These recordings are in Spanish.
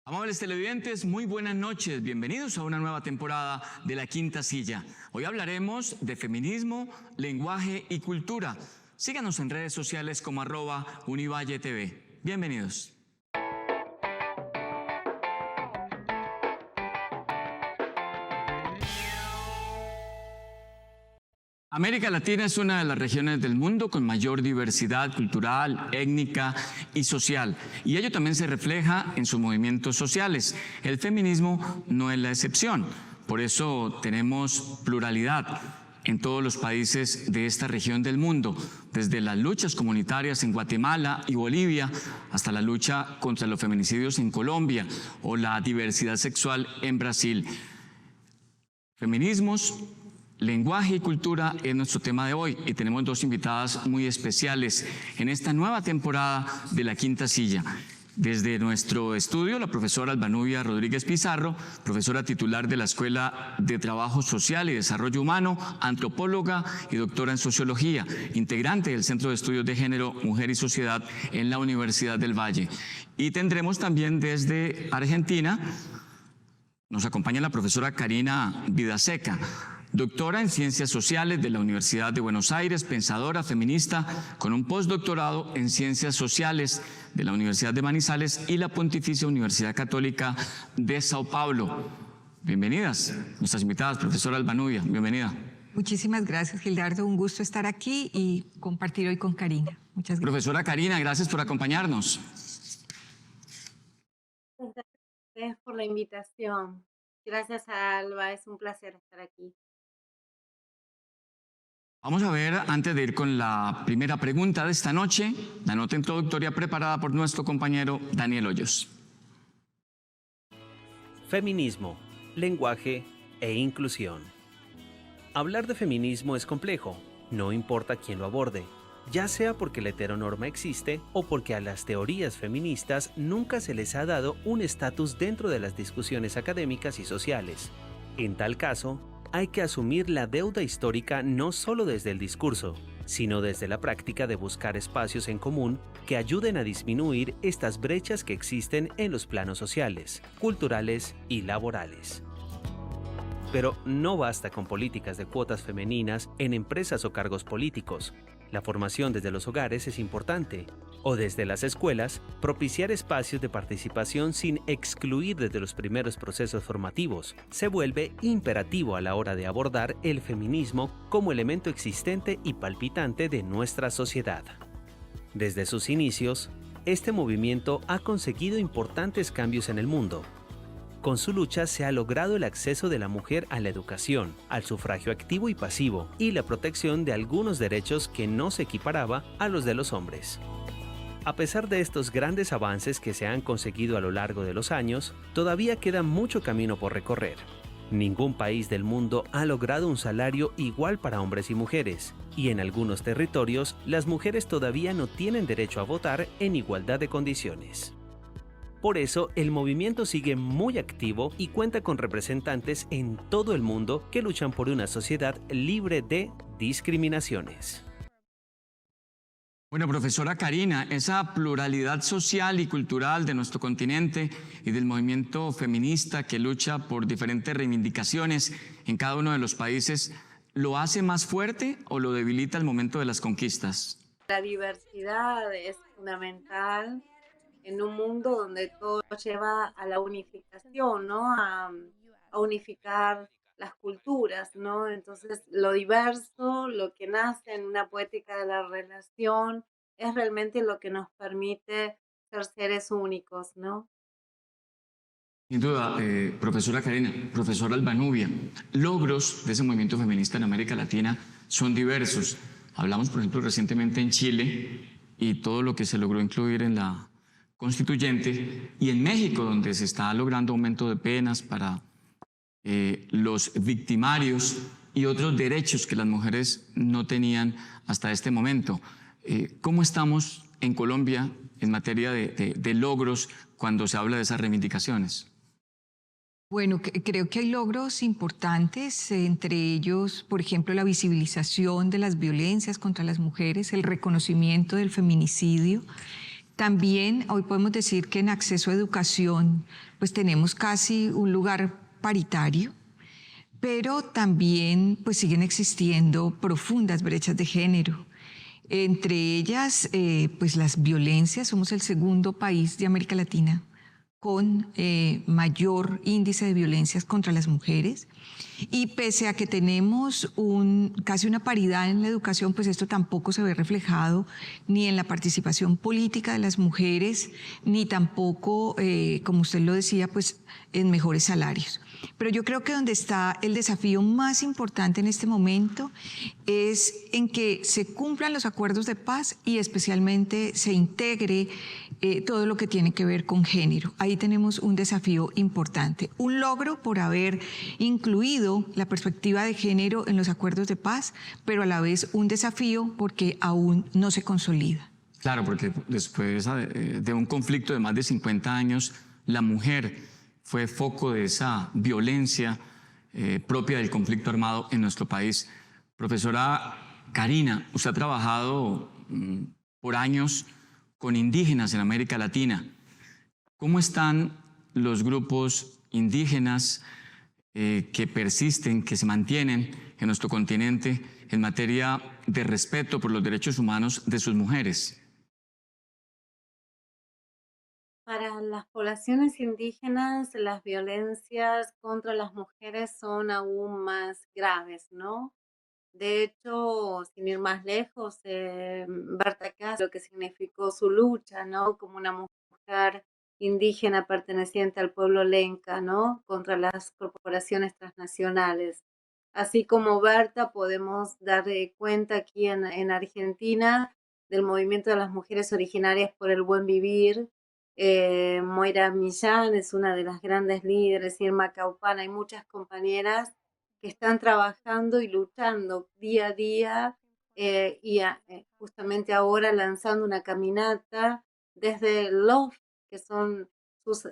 Amables televidentes, muy buenas noches. Bienvenidos a una nueva temporada de La Quinta Silla. Hoy hablaremos de feminismo, lenguaje y cultura. Síganos en redes sociales como @UnivalleTV. Bienvenidos. América Latina es una de las regiones del mundo con mayor diversidad cultural, étnica y social, y ello también se refleja en sus movimientos sociales. El feminismo no es la excepción, por eso tenemos pluralidad en todos los países de esta región del mundo, desde las luchas comunitarias en Guatemala y Bolivia hasta la lucha contra los feminicidios en Colombia o la diversidad sexual en Brasil. Feminismos, lenguaje y cultura es nuestro tema de hoy y tenemos dos invitadas muy especiales en esta nueva temporada de La Quinta Silla. Desde nuestro estudio, la profesora Albanubia Rodríguez Pizarro, profesora titular de la Escuela de Trabajo Social y Desarrollo Humano, antropóloga y doctora en Sociología, integrante del Centro de Estudios de Género, Mujer y Sociedad en la Universidad del Valle. Y tendremos también desde Argentina, nos acompaña la profesora Karina Vidaseca, doctora en Ciencias Sociales de la Universidad de Buenos Aires, pensadora feminista con un postdoctorado en Ciencias Sociales de la Universidad de Manizales y la Pontificia Universidad Católica de Sao Paulo. Bienvenidas, nuestras invitadas, profesora Albanubia, bienvenida. Muchísimas gracias, Gildardo. Un gusto estar aquí y compartir hoy con Karina. Muchas gracias. Profesora Karina, gracias por acompañarnos. Gracias por la invitación. Gracias, Alba. Es un placer estar aquí. Vamos a ver, antes de ir con la primera pregunta de esta noche, la nota introductoria preparada por nuestro compañero Daniel Hoyos. Feminismo, lenguaje e inclusión. Hablar de feminismo es complejo, no importa quién lo aborde, ya sea porque la heteronorma existe o porque a las teorías feministas nunca se les ha dado un estatus dentro de las discusiones académicas y sociales. En tal caso, hay que asumir la deuda histórica no solo desde el discurso, sino desde la práctica de buscar espacios en común que ayuden a disminuir estas brechas que existen en los planos sociales, culturales y laborales. Pero no basta con políticas de cuotas femeninas en empresas o cargos políticos. La formación desde los hogares es importante, o desde las escuelas, propiciar espacios de participación sin excluir desde los primeros procesos formativos. Se vuelve imperativo a la hora de abordar el feminismo como elemento existente y palpitante de nuestra sociedad. Desde sus inicios, este movimiento ha conseguido importantes cambios en el mundo. Con su lucha se ha logrado el acceso de la mujer a la educación, al sufragio activo y pasivo y la protección de algunos derechos que no se equiparaba a los de los hombres. A pesar de estos grandes avances que se han conseguido a lo largo de los años, todavía queda mucho camino por recorrer. Ningún país del mundo ha logrado un salario igual para hombres y mujeres, y en algunos territorios las mujeres todavía no tienen derecho a votar en igualdad de condiciones. Por eso, el movimiento sigue muy activo y cuenta con representantes en todo el mundo que luchan por una sociedad libre de discriminaciones. Bueno, profesora Karina, esa pluralidad social y cultural de nuestro continente y del movimiento feminista que lucha por diferentes reivindicaciones en cada uno de los países, ¿lo hace más fuerte o lo debilita al momento de las conquistas? La diversidad es fundamental en un mundo donde todo lleva a la unificación, ¿no? A unificar las culturas, ¿no? Entonces, lo diverso, lo que nace en una poética de la relación, es realmente lo que nos permite ser seres únicos, ¿no? Sin duda, profesora Karina, profesora Albanubia, logros de ese movimiento feminista en América Latina son diversos. Hablamos, por ejemplo, recientemente en Chile y todo lo que se logró incluir en la constituyente, y en México, donde se está logrando aumento de penas para los victimarios y otros derechos que las mujeres no tenían hasta este momento. ¿Cómo estamos en Colombia en materia de logros cuando se habla de esas reivindicaciones? Bueno, creo que hay logros importantes, entre ellos, por ejemplo, la visibilización de las violencias contra las mujeres, el reconocimiento del feminicidio. También hoy podemos decir que en acceso a educación pues tenemos casi un lugar paritario, pero también pues siguen existiendo profundas brechas de género. Entre ellas, pues las violencias. Somos el segundo país de América Latina con mayor índice de violencias contra las mujeres. Y pese a que tenemos casi una paridad en la educación, pues esto tampoco se ve reflejado ni en la participación política de las mujeres, ni tampoco, como usted lo decía, pues en mejores salarios. Pero yo creo que donde está el desafío más importante en este momento es en que se cumplan los acuerdos de paz y especialmente se integre todo lo que tiene que ver con género. Ahí tenemos un desafío importante, un logro por haber incluido la perspectiva de género en los acuerdos de paz, pero a la vez un desafío porque aún no se consolida. Claro, porque después de un conflicto de más de 50 años, la mujer fue foco de esa violencia propia del conflicto armado en nuestro país. Profesora Karina, usted ha trabajado por años con indígenas en América Latina. ¿Cómo están los grupos indígenas que persisten, que se mantienen en nuestro continente en materia de respeto por los derechos humanos de sus mujeres? Para las poblaciones indígenas, las violencias contra las mujeres son aún más graves, ¿no? De hecho, sin ir más lejos, Berta Cáceres, lo que significó su lucha, ¿no? Como una mujer indígena perteneciente al pueblo lenca, ¿no? Contra las corporaciones transnacionales. Así como Berta, podemos dar cuenta aquí en Argentina del movimiento de las mujeres originarias por el buen vivir. Moira Millán es una de las grandes líderes, Irma Caupana, hay muchas compañeras que están trabajando y luchando día a día justamente ahora lanzando una caminata desde los que son sus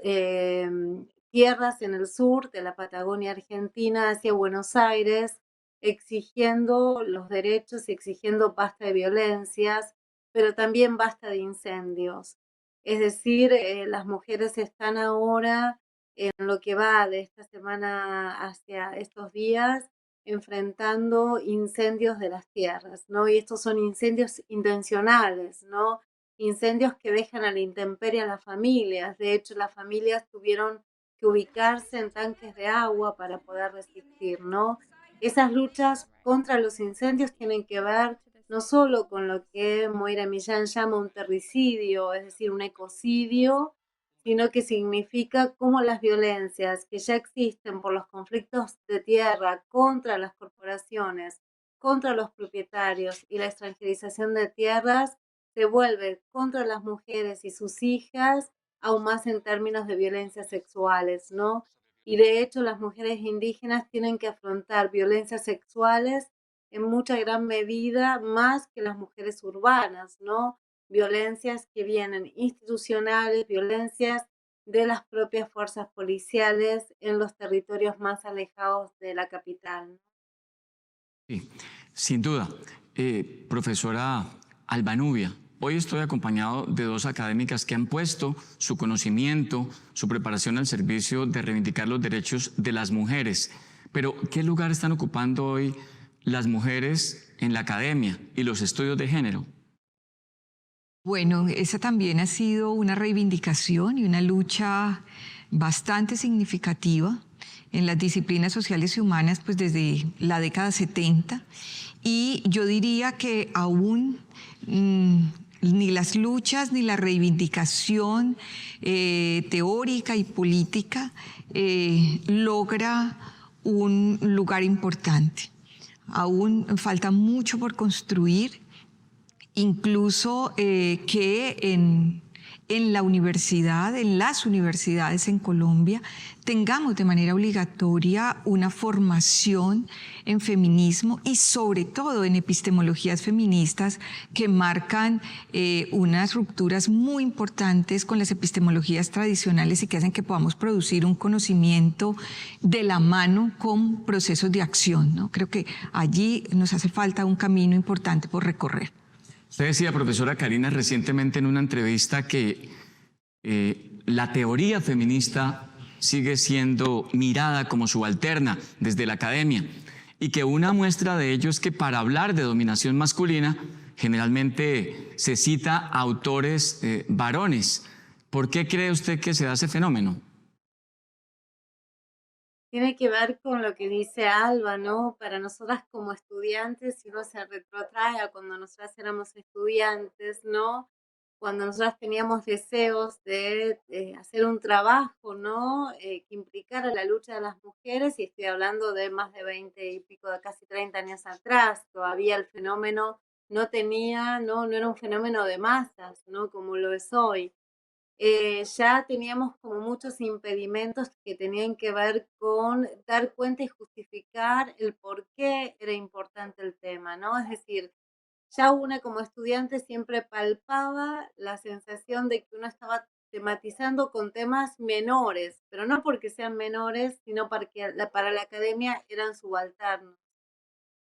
tierras en el sur de la Patagonia Argentina hacia Buenos Aires, exigiendo los derechos y exigiendo basta de violencias, pero también basta de incendios. Es decir, las mujeres están ahora en lo que va de esta semana hacia estos días, enfrentando incendios de las tierras, ¿no? Y estos son incendios intencionales, ¿no? Incendios que dejan a la intemperie a las familias. De hecho, las familias tuvieron que ubicarse en tanques de agua para poder resistir, ¿no? Esas luchas contra los incendios tienen que ver no solo con lo que Moira Millán llama un terricidio, es decir, un ecocidio, sino que significa cómo las violencias que ya existen por los conflictos de tierra contra las corporaciones, contra los propietarios y la extranjerización de tierras se vuelve contra las mujeres y sus hijas, aún más en términos de violencias sexuales, ¿no? Y de hecho las mujeres indígenas tienen que afrontar violencias sexuales en mucha gran medida más que las mujeres urbanas, ¿no? Violencias que vienen institucionales, violencias de las propias fuerzas policiales en los territorios más alejados de la capital. Sí, sin duda. Profesora Albanubia, hoy estoy acompañado de dos académicas que han puesto su conocimiento, su preparación al servicio de reivindicar los derechos de las mujeres. Pero, ¿qué lugar están ocupando hoy las mujeres en la academia y los estudios de género? Bueno, esa también ha sido una reivindicación y una lucha bastante significativa en las disciplinas sociales y humanas pues desde la década 70, y yo diría que aún ni las luchas ni la reivindicación teórica y política logra un lugar importante. Aún falta mucho por construir, incluso que en la universidad, en las universidades en Colombia, tengamos de manera obligatoria una formación en feminismo y sobre todo en epistemologías feministas que marcan unas rupturas muy importantes con las epistemologías tradicionales y que hacen que podamos producir un conocimiento de la mano con procesos de acción, ¿no? Creo que allí nos hace falta un camino importante por recorrer. Usted decía, profesora Karina, recientemente en una entrevista que la teoría feminista sigue siendo mirada como subalterna desde la academia y que una muestra de ello es que para hablar de dominación masculina generalmente se cita a autores varones. ¿Por qué cree usted que se da ese fenómeno? Tiene que ver con lo que dice Alba, ¿no? Para nosotras como estudiantes, si uno se retrotrae a cuando nosotras éramos estudiantes, ¿no? Cuando nosotras teníamos deseos de hacer un trabajo, ¿no? Que implicara la lucha de las mujeres, y estoy hablando de más de 20 y pico, de casi 30 años atrás, todavía el fenómeno no era un fenómeno de masas, ¿no? Como lo es hoy. Ya teníamos como muchos impedimentos que tenían que ver con dar cuenta y justificar el por qué era importante el tema, ¿no? Es decir, ya una como estudiante siempre palpaba la sensación de que uno estaba tematizando con temas menores, pero no porque sean menores, sino porque para la academia eran subalternos.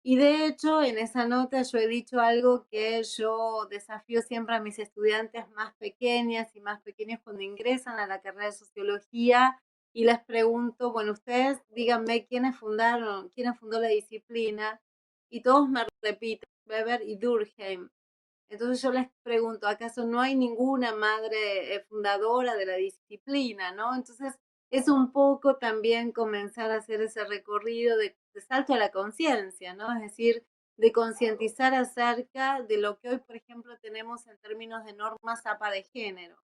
Y de hecho, en esa nota yo he dicho algo que yo desafío siempre a mis estudiantes más pequeñas y más pequeños cuando ingresan a la carrera de sociología, y les pregunto, bueno, ustedes díganme quiénes fundó la disciplina, y todos me repiten, Weber y Durkheim. Entonces yo les pregunto, ¿acaso no hay ninguna madre fundadora de la disciplina, no? Entonces es un poco también comenzar a hacer ese recorrido de salto a la conciencia, ¿no? Es decir, de concientizar acerca de lo que hoy, por ejemplo, tenemos en términos de normas APA de género.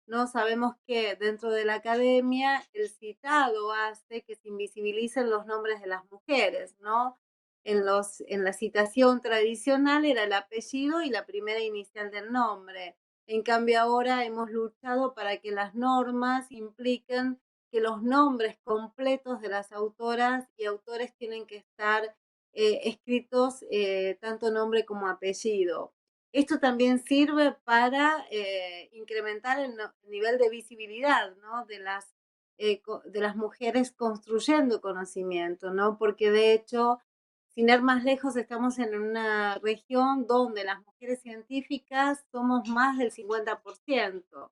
No sabemos que dentro de la academia el citado hace que se invisibilicen los nombres de las mujeres, ¿no? En la citación tradicional era el apellido y la primera inicial del nombre. En cambio ahora hemos luchado para que las normas impliquen que los nombres completos de las autoras y autores tienen que estar escritos tanto nombre como apellido. Esto también sirve para incrementar el nivel de visibilidad, ¿no? De las mujeres construyendo conocimiento, ¿no? Porque de hecho, sin ir más lejos, estamos en una región donde las mujeres científicas somos más del 50%.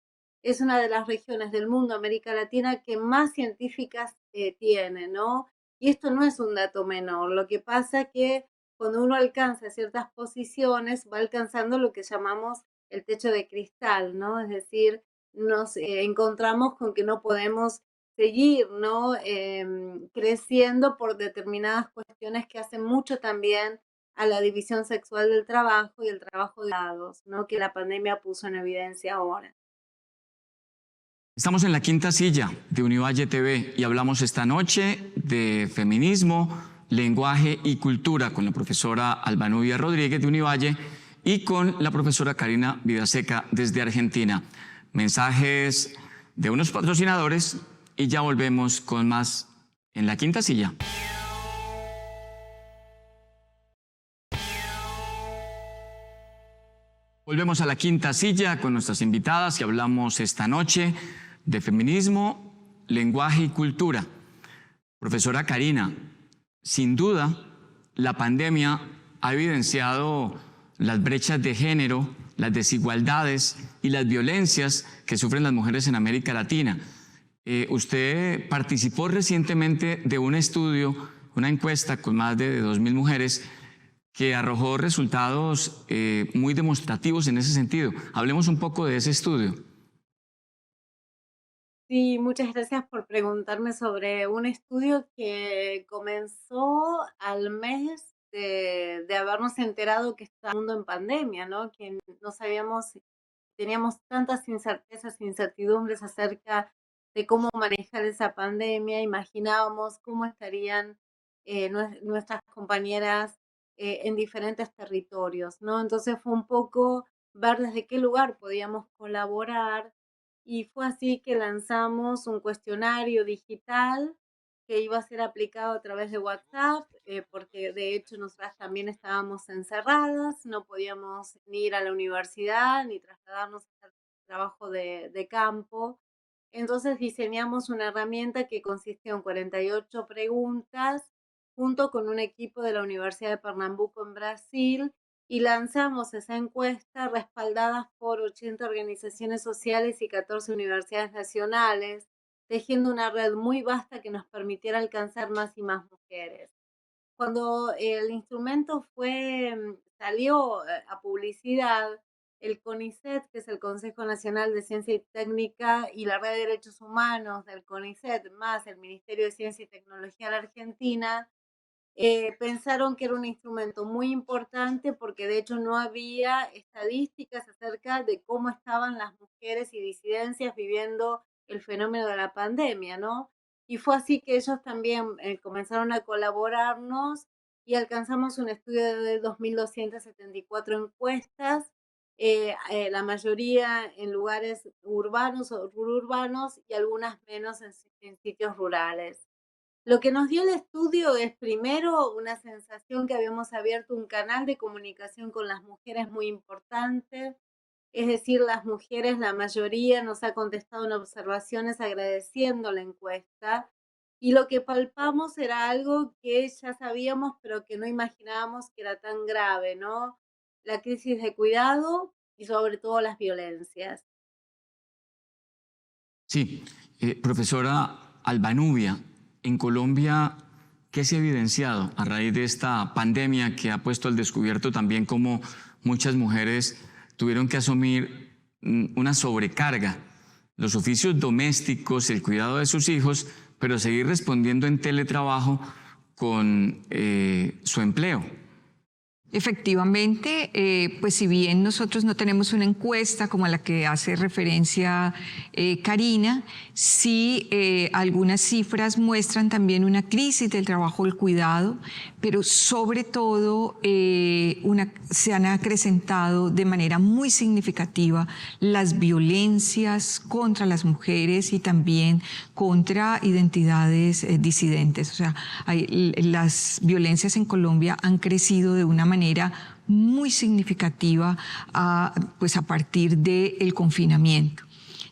Es una de las regiones del mundo, América Latina, que más científicas tiene, ¿no? Y esto no es un dato menor. Lo que pasa que cuando uno alcanza ciertas posiciones, va alcanzando lo que llamamos el techo de cristal, ¿no? Es decir, nos encontramos con que no podemos seguir, ¿no? Creciendo por determinadas cuestiones que hacen mucho también a la división sexual del trabajo y el trabajo de lados, ¿no? Que la pandemia puso en evidencia ahora. Estamos en la quinta silla de Univalle TV y hablamos esta noche de feminismo, lenguaje y cultura con la profesora Albanubia Rodríguez de Univalle y con la profesora Karina Vidaseca desde Argentina. Mensajes de unos patrocinadores y ya volvemos con más en la quinta silla. Volvemos a la quinta silla con nuestras invitadas y hablamos esta noche de feminismo, lenguaje y cultura. Profesora Karina, sin duda, la pandemia ha evidenciado las brechas de género, las desigualdades y las violencias que sufren las mujeres en América Latina. Usted participó recientemente de un estudio, una encuesta con más de 2.000 mujeres que arrojó resultados muy demostrativos en ese sentido. Hablemos un poco de ese estudio. Sí, muchas gracias por preguntarme sobre un estudio que comenzó al mes de habernos enterado que está el mundo en pandemia, ¿no? Que no sabíamos, teníamos tantas incertezas, incertidumbres acerca de cómo manejar esa pandemia. Imaginábamos cómo estarían nuestras compañeras en diferentes territorios, ¿no? Entonces fue un poco ver desde qué lugar podíamos colaborar, y fue así que lanzamos un cuestionario digital que iba a ser aplicado a través de WhatsApp, porque de hecho nosotras también estábamos encerradas, no podíamos ni ir a la universidad ni trasladarnos a hacer trabajo de campo. Entonces diseñamos una herramienta que consistió en 48 preguntas junto con un equipo de la Universidad de Pernambuco en Brasil, y lanzamos esa encuesta respaldada por 80 organizaciones sociales y 14 universidades nacionales, tejiendo una red muy vasta que nos permitiera alcanzar más y más mujeres. Cuando el instrumento salió a publicidad, el CONICET, que es el Consejo Nacional de Ciencia y Técnica, y la Red de Derechos Humanos del CONICET, más el Ministerio de Ciencia y Tecnología de la Argentina, pensaron que era un instrumento muy importante porque de hecho no había estadísticas acerca de cómo estaban las mujeres y disidencias viviendo el fenómeno de la pandemia, ¿no? Y fue así que ellos también comenzaron a colaborarnos y alcanzamos un estudio de 2.274 encuestas, la mayoría en lugares urbanos o rururbanos y algunas menos en sitios rurales. Lo que nos dio el estudio es primero una sensación que habíamos abierto un canal de comunicación con las mujeres muy importante, es decir, las mujeres, la mayoría nos ha contestado en observaciones agradeciendo la encuesta y lo que palpamos era algo que ya sabíamos pero que no imaginábamos que era tan grave, ¿no? La crisis de cuidado y sobre todo las violencias. Sí, profesora Albanubia, en Colombia, ¿qué se ha evidenciado a raíz de esta pandemia que ha puesto al descubierto también cómo muchas mujeres tuvieron que asumir una sobrecarga, los oficios domésticos, el cuidado de sus hijos, pero seguir respondiendo en teletrabajo con su empleo? Efectivamente, pues si bien nosotros no tenemos una encuesta como a la que hace referencia Karina, sí algunas cifras muestran también una crisis del trabajo del cuidado, pero sobre todo se han acrecentado de manera muy significativa las violencias contra las mujeres y también contra identidades disidentes. O sea, las violencias en Colombia han crecido de una manera muy significativa pues a partir del confinamiento.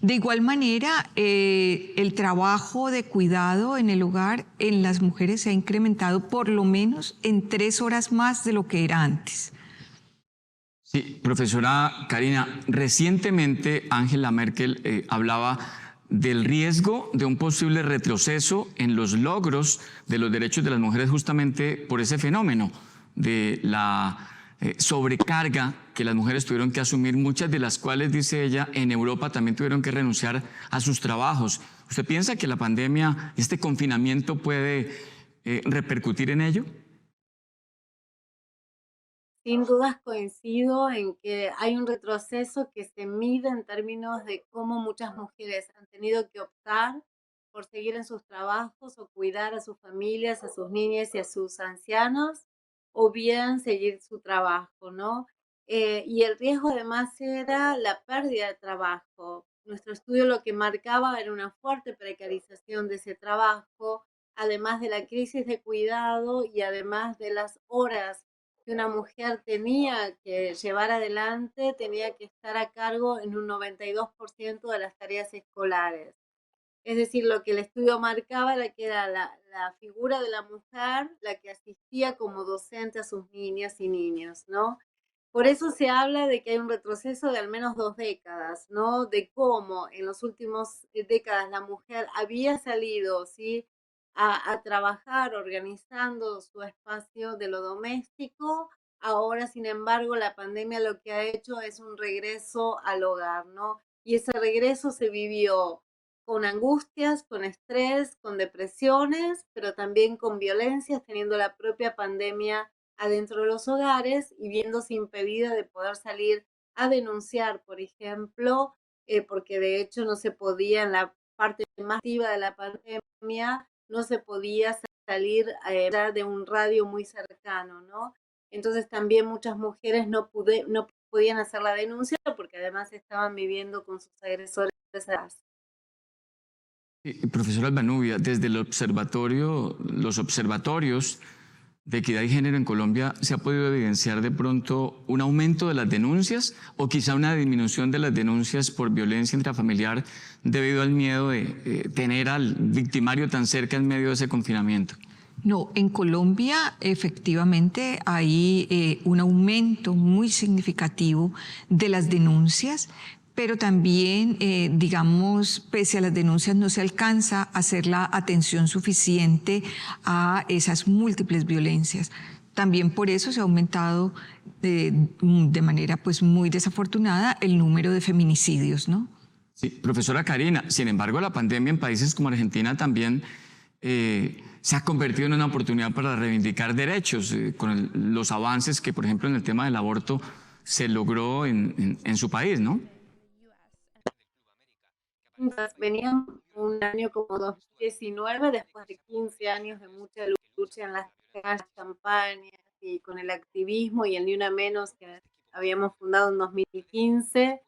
De igual manera, el trabajo de cuidado en el hogar en las mujeres se ha incrementado por lo menos en 3 horas más de lo que era antes. Sí, profesora Karina, recientemente Angela Merkel hablaba del riesgo de un posible retroceso en los logros de los derechos de las mujeres justamente por ese fenómeno de la sobrecarga que las mujeres tuvieron que asumir, muchas de las cuales, dice ella, en Europa también tuvieron que renunciar a sus trabajos. ¿Usted piensa que la pandemia, este confinamiento puede repercutir en ello? Sin dudas coincido en que hay un retroceso que se mide en términos de cómo muchas mujeres han tenido que optar por seguir en sus trabajos o cuidar a sus familias, a sus niñas y a sus ancianos, o bien seguir su trabajo, ¿no? Y el riesgo además era la pérdida de trabajo. Nuestro estudio lo que marcaba era una fuerte precarización de ese trabajo, además de la crisis de cuidado y además de las horas que una mujer tenía que llevar adelante, tenía que estar a cargo en un 92% de las tareas escolares. Es decir, lo que el estudio marcaba era que era la figura de la mujer la que asistía como docente a sus niñas y niños, ¿no? Por eso se habla de que hay un retroceso de al menos 2 décadas, ¿no? De cómo en las últimas décadas la mujer había salido, ¿sí? A trabajar organizando su espacio de lo doméstico. Ahora, sin embargo, la pandemia lo que ha hecho es un regreso al hogar, ¿no? Y ese regreso se vivió con angustias, con estrés, con depresiones, pero también con violencias, teniendo la propia pandemia adentro de los hogares y viéndose impedida de poder salir a denunciar, por ejemplo, porque de hecho no se podía en la parte más activa de la pandemia, no se podía salir de un radio muy cercano, ¿no? Entonces también muchas mujeres no podían hacer la denuncia porque además estaban viviendo con sus agresores. Profesora Albanubia, desde el observatorio, los observatorios de equidad y género en Colombia, ¿se ha podido evidenciar de pronto un aumento de las denuncias o quizá una disminución de las denuncias por violencia intrafamiliar debido al miedo de tener al victimario tan cerca en medio de ese confinamiento? No, en Colombia efectivamente hay un aumento muy significativo de las denuncias, pero también, digamos, pese a las denuncias no se alcanza a hacer la atención suficiente a esas múltiples violencias. También por eso se ha aumentado de manera pues muy desafortunada el número de feminicidios, ¿no? Sí, profesora Karina, sin embargo, la pandemia en países como Argentina también se ha convertido en una oportunidad para reivindicar derechos, los avances que, por ejemplo, en el tema del aborto se logró en su país, ¿no? Veníamos un año como 2019, después de 15 años de mucha lucha en las calles, campañas y con el activismo y el Ni Una Menos que habíamos fundado en 2015,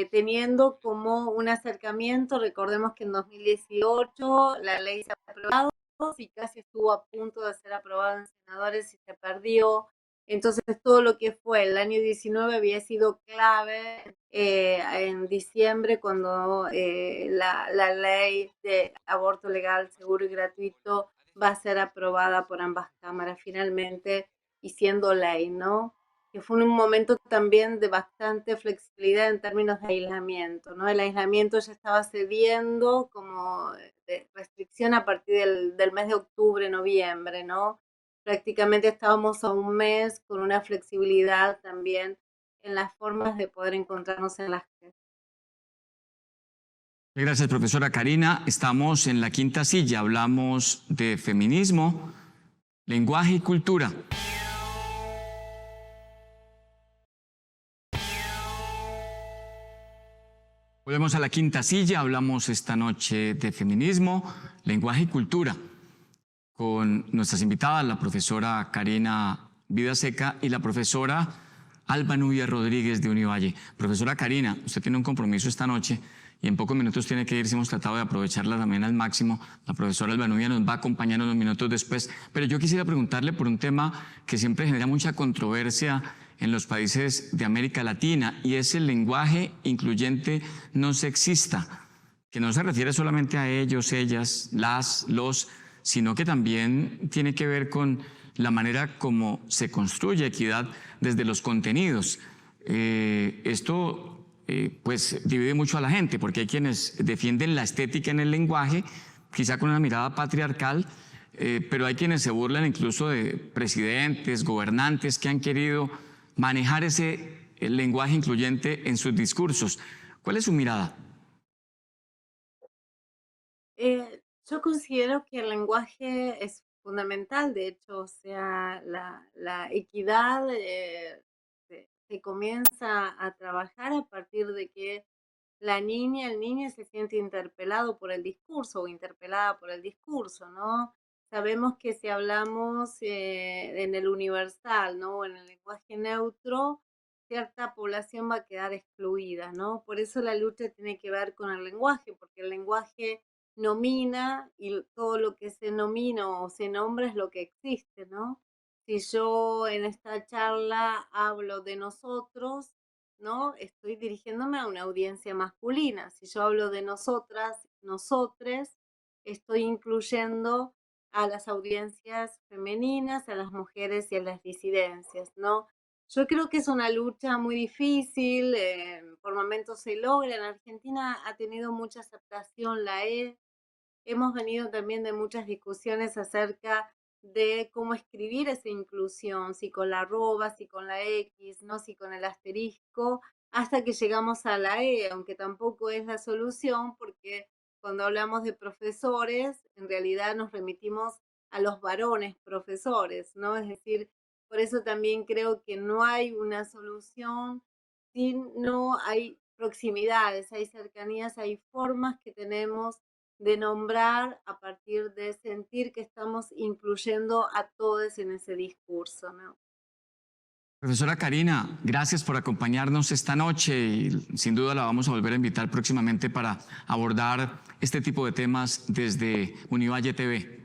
teniendo como un acercamiento. Recordemos que en 2018 la ley se aprobó y casi estuvo a punto de ser aprobada en senadores y se perdió. Entonces todo lo que fue el año 19 había sido clave en diciembre cuando la ley de aborto legal, seguro y gratuito va a ser aprobada por ambas cámaras finalmente y siendo ley, ¿no? Que fue un momento también de bastante flexibilidad en términos de aislamiento, ¿no? El aislamiento ya estaba cediendo como de restricción a partir del mes de octubre, noviembre, ¿no? Prácticamente estábamos a un mes con una flexibilidad también en las formas de poder encontrarnos en las calles. Gracias, profesora Karina. Estamos en la quinta silla. Hablamos de feminismo, lenguaje y cultura. Volvemos a la quinta silla. Hablamos esta noche de feminismo, lenguaje y cultura con nuestras invitadas, la profesora Karina Vidaseca y la profesora Alba Nubia Rodríguez de Univalle. Profesora Karina, usted tiene un compromiso esta noche y en pocos minutos tiene que irse. Hemos tratado de aprovecharla también al máximo. La profesora Alba Nubia nos va a acompañar unos minutos después, pero yo quisiera preguntarle por un tema que siempre genera mucha controversia en los países de América Latina, y es el lenguaje incluyente no sexista, que no se refiere solamente a ellos, ellas, las, los, sino que también tiene que ver con la manera como se construye equidad desde los contenidos. Esto pues divide mucho a la gente, porque hay quienes defienden la estética en el lenguaje, quizá con una mirada patriarcal, pero hay quienes se burlan incluso de presidentes, gobernantes que han querido manejar el lenguaje incluyente en sus discursos. ¿Cuál es su mirada? Yo considero que el lenguaje es fundamental, de hecho, o sea, la equidad se comienza a trabajar a partir de que la niña, el niño se siente interpelado por el discurso o interpelada por el discurso, ¿no? Sabemos que si hablamos en el universal, ¿no? O en el lenguaje neutro, cierta población va a quedar excluida, ¿no? Por eso la lucha tiene que ver con el lenguaje, porque el lenguaje nomina y todo lo que se nomina o se nombra es lo que existe, ¿no? Si yo en esta charla hablo de nosotros, ¿no? Estoy dirigiéndome a una audiencia masculina. Si yo hablo de nosotras, nosotres, estoy incluyendo a las audiencias femeninas, a las mujeres y a las disidencias, ¿no? Yo creo que es una lucha muy difícil, por momentos se logra. En Argentina ha tenido mucha aceptación la E. Hemos venido también de muchas discusiones acerca de cómo escribir esa inclusión, si con la arroba, si con la X, no, si con el asterisco, hasta que llegamos a la E, aunque tampoco es la solución, porque cuando hablamos de profesores, en realidad nos remitimos a los varones profesores, ¿no? Es decir, por eso también creo que no hay una solución si no hay proximidades, hay cercanías, hay formas que tenemos de nombrar a partir de sentir que estamos incluyendo a todos en ese discurso, ¿no? Profesora Karina, gracias por acompañarnos esta noche y sin duda la vamos a volver a invitar próximamente para abordar este tipo de temas desde Univalle TV.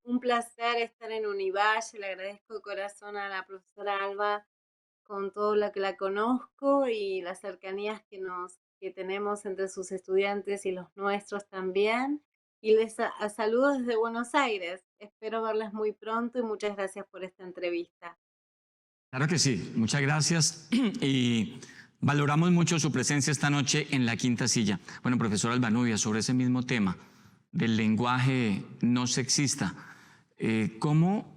Un placer estar en Univalle, le agradezco de corazón a la profesora Alba con todo lo que la conozco y las cercanías que tenemos entre sus estudiantes y los nuestros también. y les saludo desde Buenos Aires. Espero verlas muy pronto y muchas gracias por esta entrevista. Claro que sí, muchas gracias y valoramos mucho su presencia esta noche en la quinta silla. Bueno, profesor Albanubia, sobre ese mismo tema del lenguaje no sexista, ¿cómo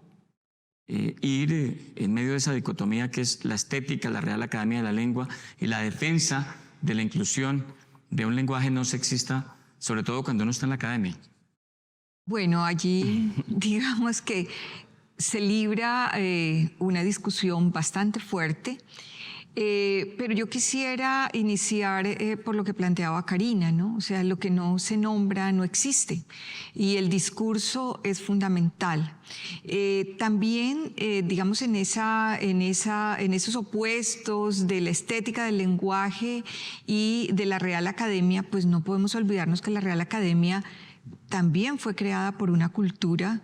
ir en medio de esa dicotomía que es la estética, la Real Academia de la Lengua y la defensa de la inclusión de un lenguaje no sexista, sobre todo cuando uno está en la academia? Bueno, allí digamos que se libra una discusión bastante fuerte, pero yo quisiera iniciar por lo que planteaba Karina, ¿no? O sea, lo que no se nombra no existe y el discurso es fundamental. También, digamos, en esos opuestos de la estética del lenguaje y de la Real Academia, pues no podemos olvidarnos que la Real Academia también fue creada por una cultura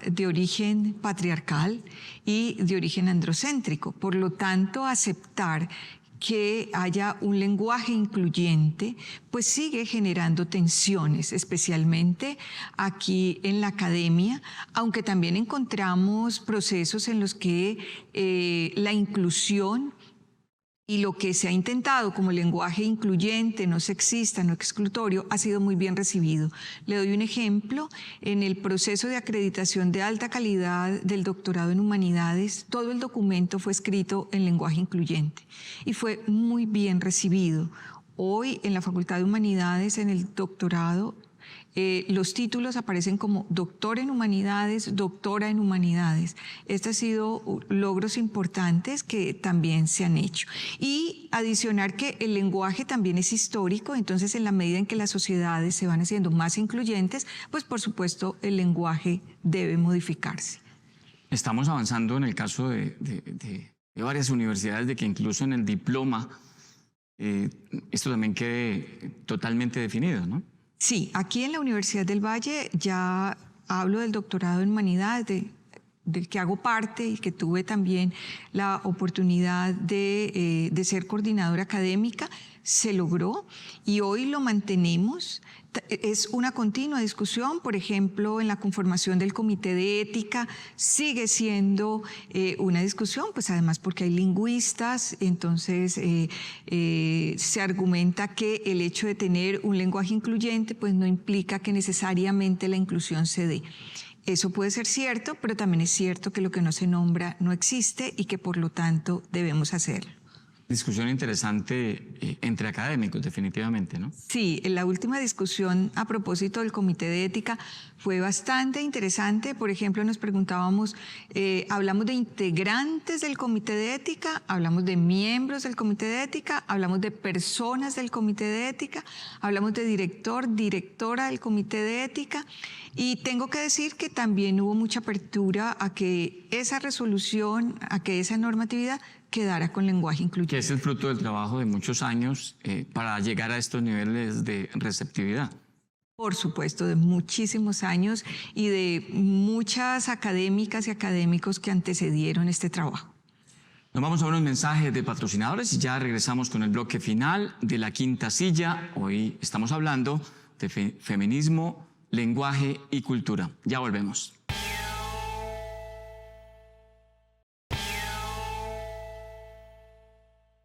de origen patriarcal y de origen androcéntrico. Por lo tanto, aceptar que haya un lenguaje incluyente, pues sigue generando tensiones, especialmente aquí en la academia, aunque también encontramos procesos en los que la inclusión y lo que se ha intentado como lenguaje incluyente, no sexista, no exclutorio, ha sido muy bien recibido. Le doy un ejemplo. En el proceso de acreditación de alta calidad del doctorado en humanidades, todo el documento fue escrito en lenguaje incluyente y fue muy bien recibido. Hoy en la Facultad de Humanidades, en el doctorado, los títulos aparecen como doctor en humanidades, doctora en humanidades. Estos han sido logros importantes que también se han hecho. Y adicionar que el lenguaje también es histórico, entonces en la medida en que las sociedades se van haciendo más incluyentes, pues por supuesto el lenguaje debe modificarse. Estamos avanzando en el caso de varias universidades, de que incluso en el diploma esto también quede totalmente definido, ¿no? Sí, aquí en la Universidad del Valle ya hablo del doctorado en humanidades, del que hago parte y que tuve también la oportunidad de ser coordinadora académica, se logró y hoy lo mantenemos. Es una continua discusión, por ejemplo, en la conformación del Comité de Ética sigue siendo una discusión, pues además porque hay lingüistas, entonces se argumenta que el hecho de tener un lenguaje incluyente pues no implica que necesariamente la inclusión se dé. Eso puede ser cierto, pero también es cierto que lo que no se nombra no existe y que por lo tanto debemos hacerlo. Discusión interesante entre académicos, definitivamente, ¿no? Sí, la última discusión a propósito del Comité de Ética fue bastante interesante. Por ejemplo, nos preguntábamos, hablamos de integrantes del Comité de Ética, hablamos de miembros del Comité de Ética, hablamos de personas del Comité de Ética, hablamos de director, directora del Comité de Ética. Y tengo que decir que también hubo mucha apertura a que esa resolución, a que esa normatividad quedara con lenguaje incluyente. Que es el fruto del trabajo de muchos años para llegar a estos niveles de receptividad. Por supuesto, de muchísimos años y de muchas académicas y académicos que antecedieron este trabajo. Nos vamos a unos mensajes de patrocinadores y ya regresamos con el bloque final de la quinta silla. Hoy estamos hablando de feminismo, lenguaje y cultura. Ya volvemos.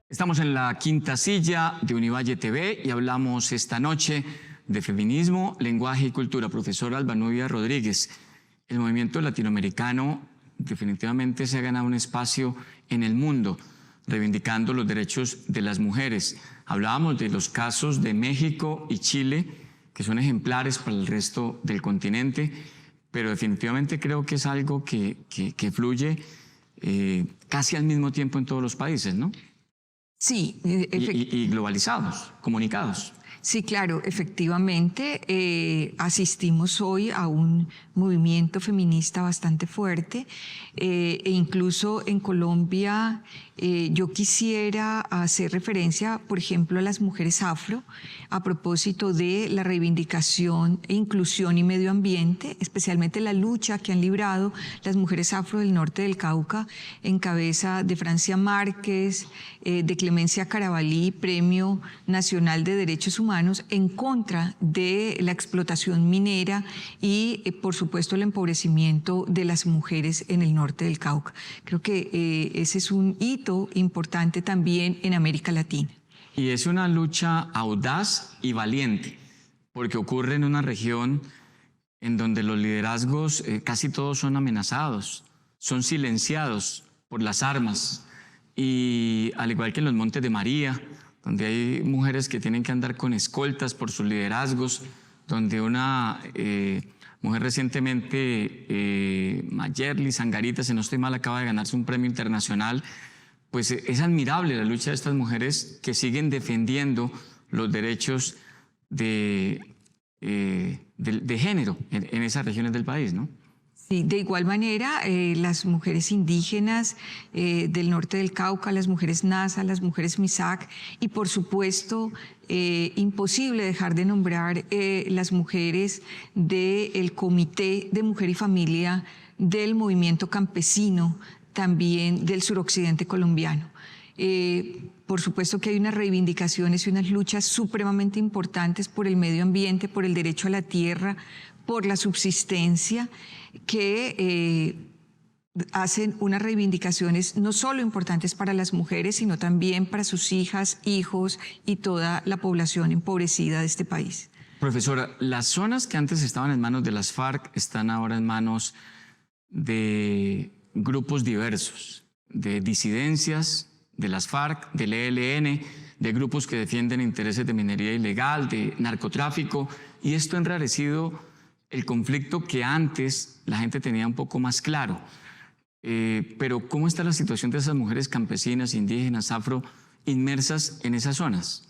Estamos en la quinta silla de Univalle TV y hablamos esta noche de feminismo, lenguaje y cultura. Profesora Albanubia Rodríguez, el movimiento latinoamericano definitivamente se ha ganado un espacio en el mundo, reivindicando los derechos de las mujeres. Hablábamos de los casos de México y Chile, que son ejemplares para el resto del continente, pero definitivamente creo que es algo que fluye casi al mismo tiempo en todos los países, ¿no? Sí, y globalizados, comunicados. Sí, claro, efectivamente, asistimos hoy a un movimiento feminista bastante fuerte e incluso en Colombia yo quisiera hacer referencia, por ejemplo, a las mujeres afro a propósito de la reivindicación e inclusión y medio ambiente, especialmente la lucha que han librado las mujeres afro del norte del Cauca en cabeza de Francia Márquez, de Clemencia Carabalí, Premio Nacional de Derechos Humanos, humanos en contra de la explotación minera y, por supuesto, el empobrecimiento de las mujeres en el norte del Cauca. Creo que ese es un hito importante también en América Latina. Y es una lucha audaz y valiente, porque ocurre en una región en donde los liderazgos casi todos son amenazados, son silenciados por las armas, y al igual que en los Montes de María, donde hay mujeres que tienen que andar con escoltas por sus liderazgos, donde una mujer recientemente, Mayerly Sangarita, si no estoy mal, acaba de ganarse un premio internacional. Pues es admirable la lucha de estas mujeres que siguen defendiendo los derechos de género en esas regiones del país, ¿no? Sí, de igual manera, las mujeres indígenas del norte del Cauca, las mujeres Nasa, las mujeres Misak y, por supuesto, imposible dejar de nombrar las mujeres del Comité de Mujer y Familia del Movimiento Campesino, también del suroccidente colombiano. Por supuesto que hay unas reivindicaciones y unas luchas supremamente importantes por el medio ambiente, por el derecho a la tierra, por la subsistencia, que hacen unas reivindicaciones no solo importantes para las mujeres, sino también para sus hijas, hijos y toda la población empobrecida de este país. Profesora, las zonas que antes estaban en manos de las FARC están ahora en manos de grupos diversos, de disidencias, de las FARC, del ELN, de grupos que defienden intereses de minería ilegal, de narcotráfico, y esto ha enrarecido el conflicto que antes la gente tenía un poco más claro. Pero ¿cómo está la situación de esas mujeres campesinas, indígenas, afro, inmersas en esas zonas?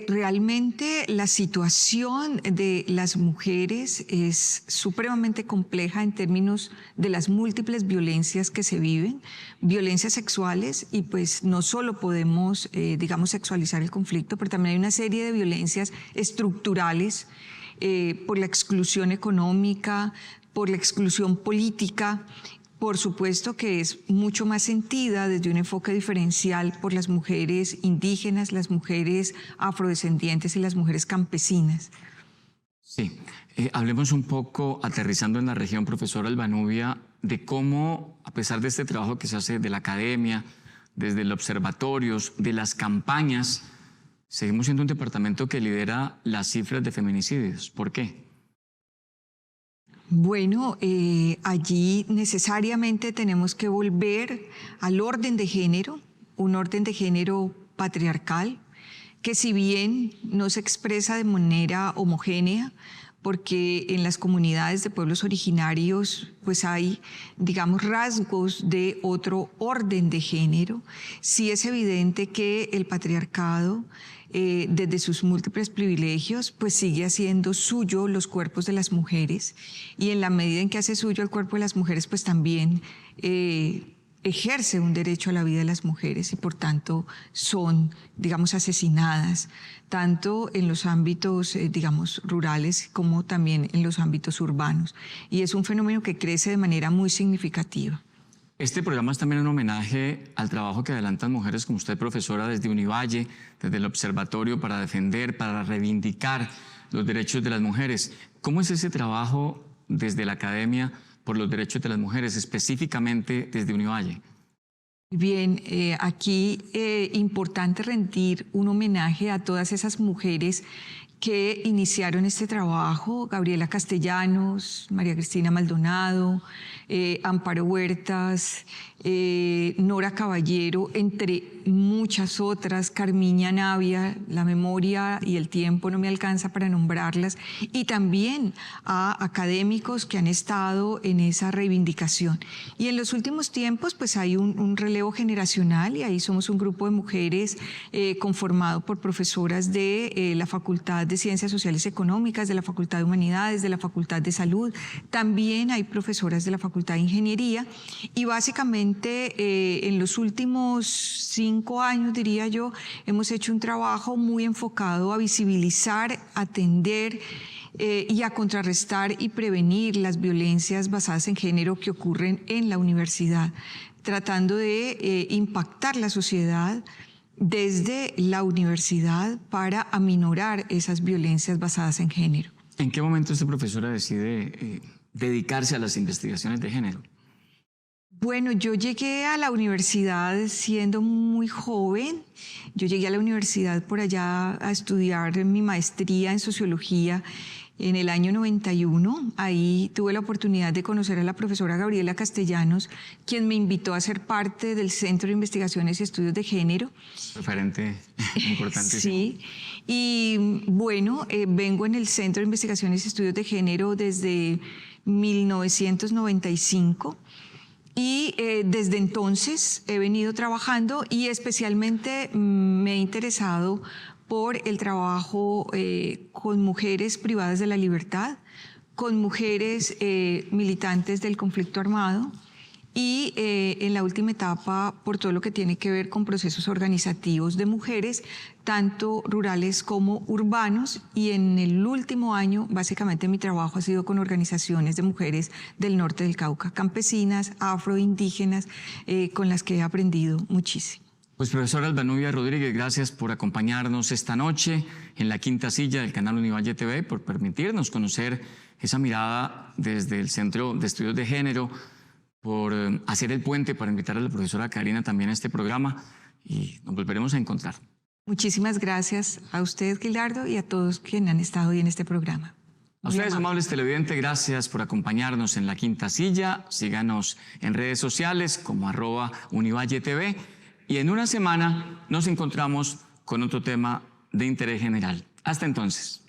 Realmente la situación de las mujeres es supremamente compleja en términos de las múltiples violencias que se viven, violencias sexuales, y pues no solo podemos, digamos, sexualizar el conflicto, pero también hay una serie de violencias estructurales por la exclusión económica, por la exclusión política. Por supuesto que es mucho más sentida desde un enfoque diferencial por las mujeres indígenas, las mujeres afrodescendientes y las mujeres campesinas. Sí, hablemos un poco, aterrizando en la región, profesora Albanubia, de cómo, a pesar de este trabajo que se hace de la academia, desde los observatorios, de las campañas, seguimos siendo un departamento que lidera las cifras de feminicidios. ¿Por qué? Bueno, allí necesariamente tenemos que volver al orden de género, un orden de género patriarcal, que si bien no se expresa de manera homogénea, porque en las comunidades de pueblos originarios pues hay, digamos, rasgos de otro orden de género, sí es evidente que el patriarcado, desde sus múltiples privilegios, pues sigue haciendo suyo los cuerpos de las mujeres, y en la medida en que hace suyo el cuerpo de las mujeres, pues también ejerce un derecho a la vida de las mujeres y por tanto son, digamos, asesinadas, tanto en los ámbitos, digamos, rurales como también en los ámbitos urbanos. Y es un fenómeno que crece de manera muy significativa. Este programa es también un homenaje al trabajo que adelantan mujeres como usted, profesora, desde Univalle, desde el Observatorio para defender, para reivindicar los derechos de las mujeres. ¿Cómo es ese trabajo desde la academia por los derechos de las mujeres, específicamente desde Univalle? Bien, aquí importante rendir un homenaje a todas esas mujeres que iniciaron este trabajo: Gabriela Castellanos, María Cristina Maldonado, Amparo Huertas, Nora Caballero, entre muchas otras, Carmiña Navia. La memoria y el tiempo no me alcanza para nombrarlas, y también a académicos que han estado en esa reivindicación. Y en los últimos tiempos pues hay un relevo generacional, y ahí somos un grupo de mujeres conformado por profesoras de la Facultad de Ciencias Sociales y Económicas, de la Facultad de Humanidades, de la Facultad de Salud. También hay profesoras de la Facultad de Ingeniería, y básicamente en los últimos 5 años, diría yo, hemos hecho un trabajo muy enfocado a visibilizar, atender y a contrarrestar y prevenir las violencias basadas en género que ocurren en la universidad, tratando de impactar la sociedad desde la universidad para aminorar esas violencias basadas en género. ¿En qué momento esta profesora decide dedicarse a las investigaciones de género? Bueno, yo llegué a la universidad siendo muy joven. Yo llegué a la universidad por allá a estudiar mi maestría en sociología en el año 91. Ahí tuve la oportunidad de conocer a la profesora Gabriela Castellanos, quien me invitó a ser parte del Centro de Investigaciones y Estudios de Género. Referente importante. Sí, y bueno, vengo en el Centro de Investigaciones y Estudios de Género desde 1995. Y desde entonces he venido trabajando y especialmente me he interesado por el trabajo con mujeres privadas de la libertad, con mujeres militantes del conflicto armado y en la última etapa por todo lo que tiene que ver con procesos organizativos de mujeres, tanto rurales como urbanos, y en el último año básicamente mi trabajo ha sido con organizaciones de mujeres del norte del Cauca, campesinas, afroindígenas, con las que he aprendido muchísimo. Pues profesora Albanubia Rodríguez, gracias por acompañarnos esta noche en la quinta silla del canal Univalle TV, por permitirnos conocer esa mirada desde el Centro de Estudios de Género, por hacer el puente para invitar a la profesora Karina también a este programa, y nos volveremos a encontrar. Muchísimas gracias a usted, Gilardo, y a todos quienes han estado hoy en este programa. A ustedes, amables televidentes, gracias por acompañarnos en la quinta silla. Síganos en redes sociales como @Univalle TV, y en una semana nos encontramos con otro tema de interés general. Hasta entonces.